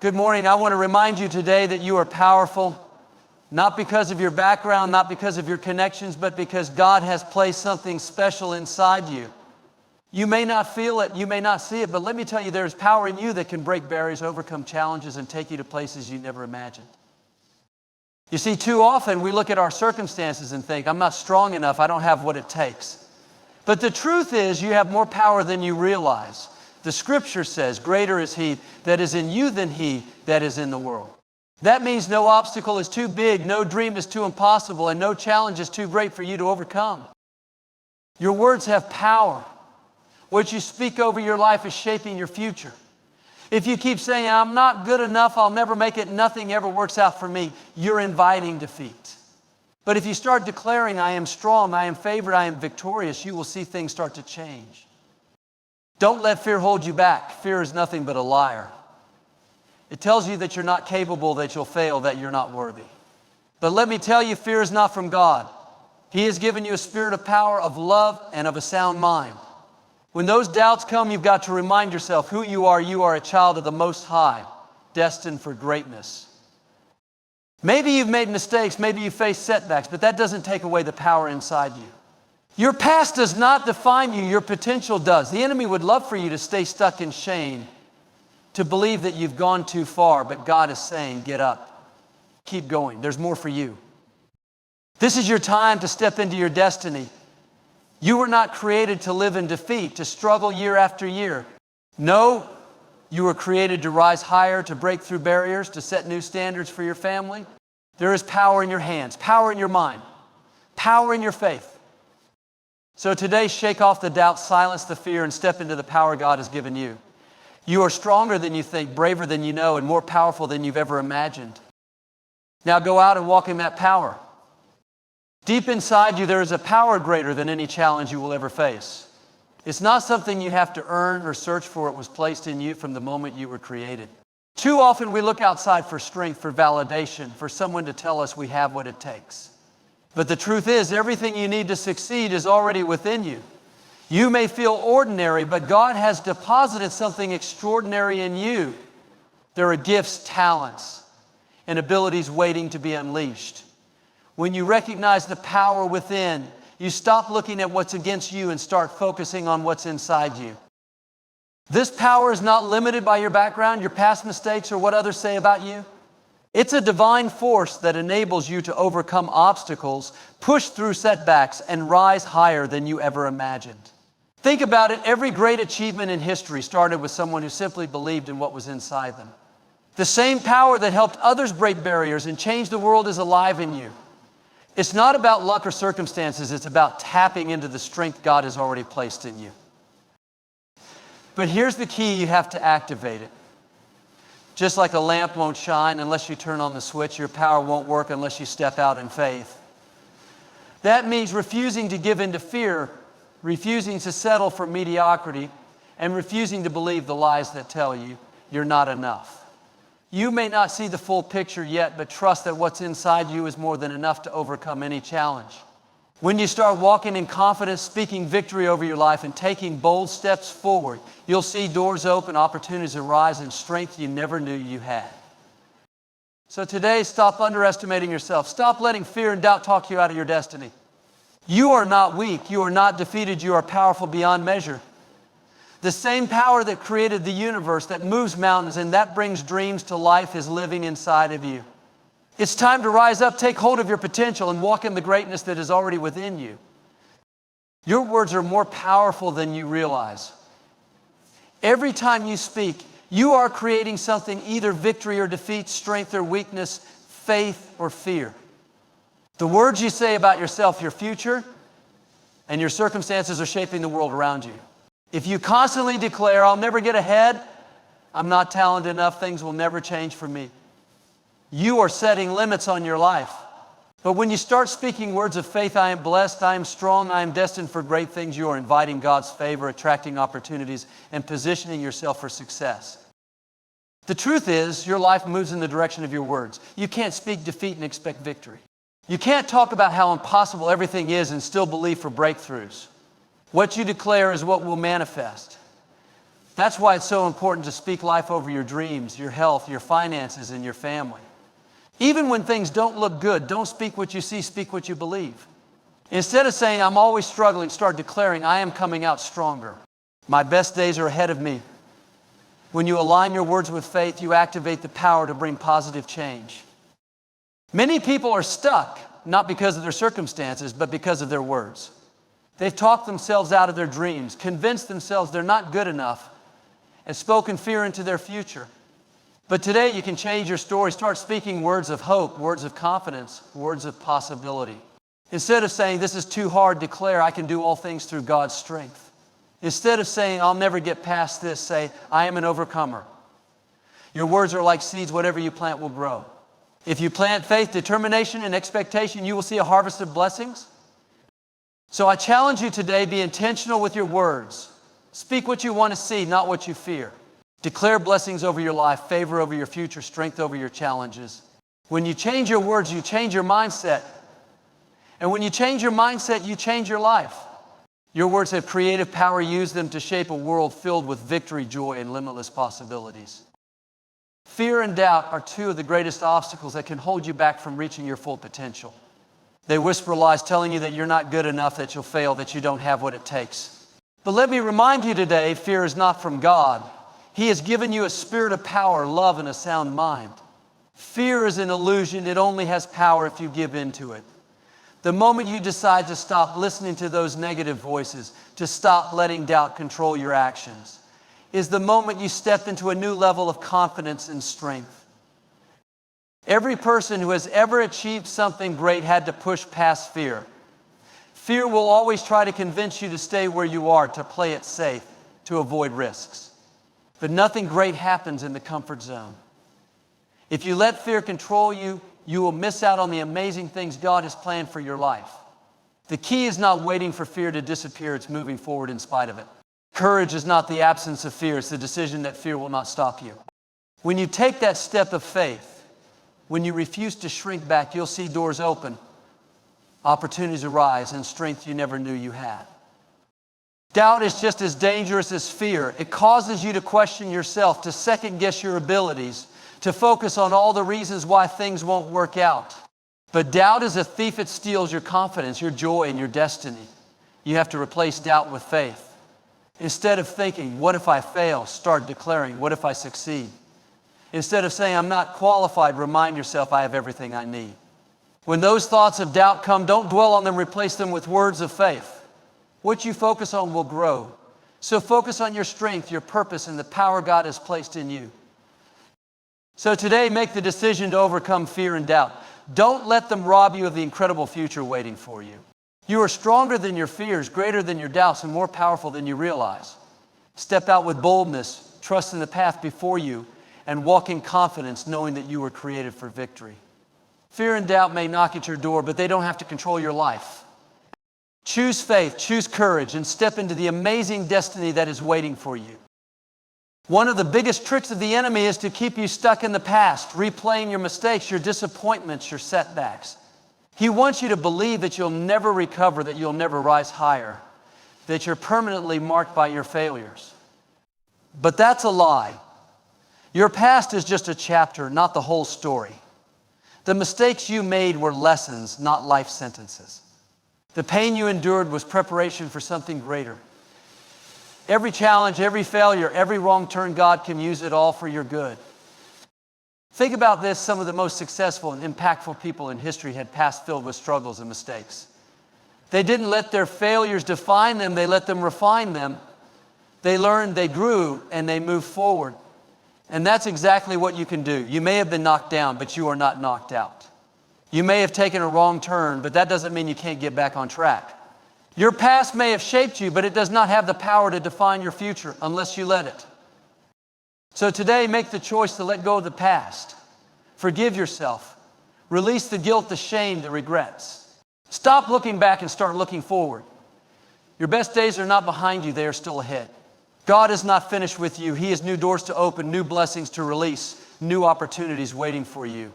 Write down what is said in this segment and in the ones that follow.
Good morning. I want to remind you today that you are powerful, not because of your background, not because of your connections, but because God has placed something special inside you. You may not feel it, you may not see it, but let me tell you, there's power in you that can break barriers, overcome challenges, and take you to places you never imagined. You see, too often we look at our circumstances and think, I'm not strong enough, I don't have what it takes. But the truth is, you have more power than you realize. The scripture says, greater is he that is in you than he that is in the world. That means no obstacle is too big, no dream is too impossible, and no challenge is too great for you to overcome. Your words have power. What you speak over your life is shaping your future. If you keep saying, I'm not good enough, I'll never make it, nothing ever works out for me, you're inviting defeat. But if you start declaring, I am strong, I am favored, I am victorious, you will see things start to change. Don't let fear hold you back. Fear is nothing but a liar. It tells you that you're not capable, that you'll fail, that you're not worthy. But let me tell you, fear is not from God. He has given you a spirit of power, of love, and of a sound mind. When those doubts come, you've got to remind yourself who you are. You are a child of the Most High, destined for greatness. Maybe you've made mistakes, maybe you face setbacks, but that doesn't take away the power inside you. Your past does not define you, your potential does. The enemy would love for you to stay stuck in shame, to believe that you've gone too far, but God is saying, get up, keep going, there's more for you. This is your time to step into your destiny. You were not created to live in defeat, to struggle year after year. No, you were created to rise higher, to break through barriers, to set new standards for your family. There is power in your hands, power in your mind, power in your faith. So today, shake off the doubt, silence the fear, and step into the power God has given you. You are stronger than you think, braver than you know, and more powerful than you've ever imagined. Now go out and walk in that power. Deep inside you, there is a power greater than any challenge you will ever face. It's not something you have to earn or search for. It was placed in you from the moment you were created. Too often we look outside for strength, for validation, for someone to tell us we have what it takes. But the truth is, everything you need to succeed is already within you. You may feel ordinary, but God has deposited something extraordinary in you. There are gifts, talents, and abilities waiting to be unleashed. When you recognize the power within, you stop looking at what's against you and start focusing on what's inside you. This power is not limited by your background, your past mistakes, or what others say about you. It's a divine force that enables you to overcome obstacles, push through setbacks, and rise higher than you ever imagined. Think about it. Every great achievement in history started with someone who simply believed in what was inside them. The same power that helped others break barriers and change the world is alive in you. It's not about luck or circumstances. It's about tapping into the strength God has already placed in you. But here's the key. You have to activate it. Just like a lamp won't shine unless you turn on the switch, your power won't work unless you step out in faith. That means refusing to give in to fear, refusing to settle for mediocrity, and refusing to believe the lies that tell you you're not enough. You may not see the full picture yet, but trust that what's inside you is more than enough to overcome any challenge. When you start walking in confidence, speaking victory over your life, and taking bold steps forward, you'll see doors open, opportunities arise, and strength you never knew you had. So today, stop underestimating yourself. Stop letting fear and doubt talk you out of your destiny. You are not weak. You are not defeated. You are powerful beyond measure. The same power that created the universe, that moves mountains, and that brings dreams to life is living inside of you. It's time to rise up, take hold of your potential, and walk in the greatness that is already within you. Your words are more powerful than you realize. Every time you speak, you are creating something, either victory or defeat, strength or weakness, faith or fear. The words you say about yourself, your future, and your circumstances are shaping the world around you. If you constantly declare, I'll never get ahead, I'm not talented enough, things will never change for me, you are setting limits on your life. But when you start speaking words of faith, I am blessed, I am strong, I am destined for great things, you are inviting God's favor, attracting opportunities, and positioning yourself for success. The truth is, your life moves in the direction of your words. You can't speak defeat and expect victory. You can't talk about how impossible everything is and still believe for breakthroughs. What you declare is what will manifest. That's why it's so important to speak life over your dreams, your health, your finances, and your family. Even when things don't look good, don't speak what you see, speak what you believe. Instead of saying, I'm always struggling, start declaring, I am coming out stronger. My best days are ahead of me. When you align your words with faith, you activate the power to bring positive change. Many people are stuck, not because of their circumstances, but because of their words. They've talked themselves out of their dreams, convinced themselves they're not good enough, and spoken fear into their future. But today you can change your story. Start speaking words of hope, words of confidence, words of possibility. Instead of saying, this is too hard, declare, I can do all things through God's strength. Instead of saying, I'll never get past this, say, I am an overcomer. Your words are like seeds. Whatever you plant will grow. If you plant faith, determination, and expectation, you will see a harvest of blessings. So I challenge you today, be intentional with your words. Speak what you want to see, not what you fear. Declare blessings over your life, favor over your future, strength over your challenges. When you change your words, you change your mindset. And when you change your mindset, you change your life. Your words have creative power. Use them to shape a world filled with victory, joy, and limitless possibilities. Fear and doubt are two of the greatest obstacles that can hold you back from reaching your full potential. They whisper lies telling you that you're not good enough, that you'll fail, that you don't have what it takes. But let me remind you today, fear is not from God. He has given you a spirit of power, love, and a sound mind. Fear is an illusion. It only has power if you give in to it. The moment you decide to stop listening to those negative voices, to stop letting doubt control your actions, is the moment you step into a new level of confidence and strength. Every person who has ever achieved something great had to push past fear. Fear will always try to convince you to stay where you are, to play it safe, to avoid risks. But nothing great happens in the comfort zone. If you let fear control you, you will miss out on the amazing things God has planned for your life. The key is not waiting for fear to disappear, it's moving forward in spite of it. Courage is not the absence of fear, it's the decision that fear will not stop you. When you take that step of faith, when you refuse to shrink back, you'll see doors open, opportunities arise, and strength you never knew you had. Doubt is just as dangerous as fear. It causes you to question yourself, to second guess your abilities, to focus on all the reasons why things won't work out. But doubt is a thief. It steals your confidence, your joy, and your destiny. You have to replace doubt with faith. Instead of thinking, what if I fail? Start declaring, what if I succeed? Instead of saying, I'm not qualified, remind yourself, I have everything I need. When those thoughts of doubt come, don't dwell on them, replace them with words of faith. What you focus on will grow. So focus on your strength, your purpose, and the power God has placed in you. So today, make the decision to overcome fear and doubt. Don't let them rob you of the incredible future waiting for you. You are stronger than your fears, greater than your doubts, and more powerful than you realize. Step out with boldness, trust in the path before you, and walk in confidence, knowing that you were created for victory. Fear and doubt may knock at your door, but they don't have to control your life. Choose faith, choose courage, and step into the amazing destiny that is waiting for you. One of the biggest tricks of the enemy is to keep you stuck in the past, replaying your mistakes, your disappointments, your setbacks. He wants you to believe that you'll never recover, that you'll never rise higher, that you're permanently marked by your failures. But that's a lie. Your past is just a chapter, not the whole story. The mistakes you made were lessons, not life sentences. The pain you endured was preparation for something greater. Every challenge, every failure, every wrong turn, God can use it all for your good. Think about this. Some of the most successful and impactful people in history had pasts filled with struggles and mistakes. They didn't let their failures define them. They let them refine them. They learned, they grew, and they moved forward. And that's exactly what you can do. You may have been knocked down, but you are not knocked out. You may have taken a wrong turn, but that doesn't mean you can't get back on track. Your past may have shaped you, but it does not have the power to define your future unless you let it. So today, make the choice to let go of the past. Forgive yourself. Release the guilt, the shame, the regrets. Stop looking back and start looking forward. Your best days are not behind you, they are still ahead. God is not finished with you. He has new doors to open, new blessings to release, new opportunities waiting for you.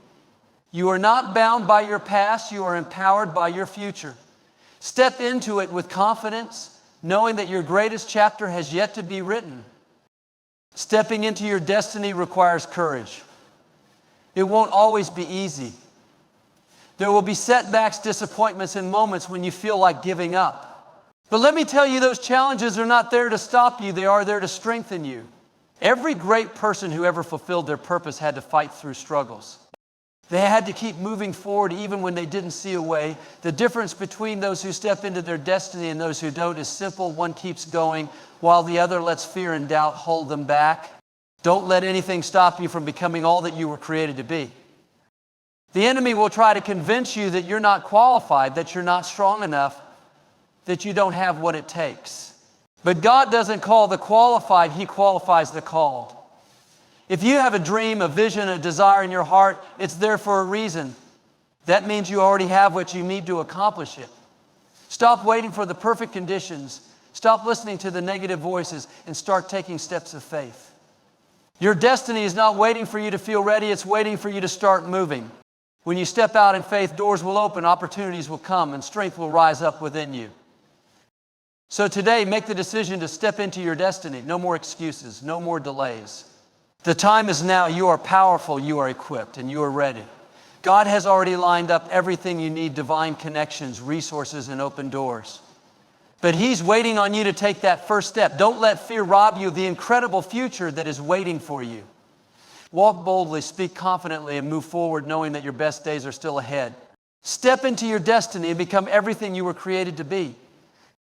You are not bound by your past, you are empowered by your future. Step into it with confidence, knowing that your greatest chapter has yet to be written. Stepping into your destiny requires courage. It won't always be easy. There will be setbacks, disappointments, and moments when you feel like giving up. But let me tell you, those challenges are not there to stop you. They are there to strengthen you. Every great person who ever fulfilled their purpose had to fight through struggles. They had to keep moving forward even when they didn't see a way. The difference between those who step into their destiny and those who don't is simple. One keeps going while the other lets fear and doubt hold them back. Don't let anything stop you from becoming all that you were created to be. The enemy will try to convince you that you're not qualified, that you're not strong enough, that you don't have what it takes. But God doesn't call the qualified, He qualifies the called. If you have a dream, a vision, a desire in your heart, it's there for a reason. That means you already have what you need to accomplish it. Stop waiting for the perfect conditions. Stop listening to the negative voices and start taking steps of faith. Your destiny is not waiting for you to feel ready, it's waiting for you to start moving. When you step out in faith, doors will open, opportunities will come, and strength will rise up within you. So today, make the decision to step into your destiny. No more excuses, no more delays. The time is now. You are powerful, you are equipped, and you are ready. God has already lined up everything you need, divine connections, resources, and open doors. But He's waiting on you to take that first step. Don't let fear rob you of the incredible future that is waiting for you. Walk boldly, speak confidently, and move forward knowing that your best days are still ahead. Step into your destiny and become everything you were created to be.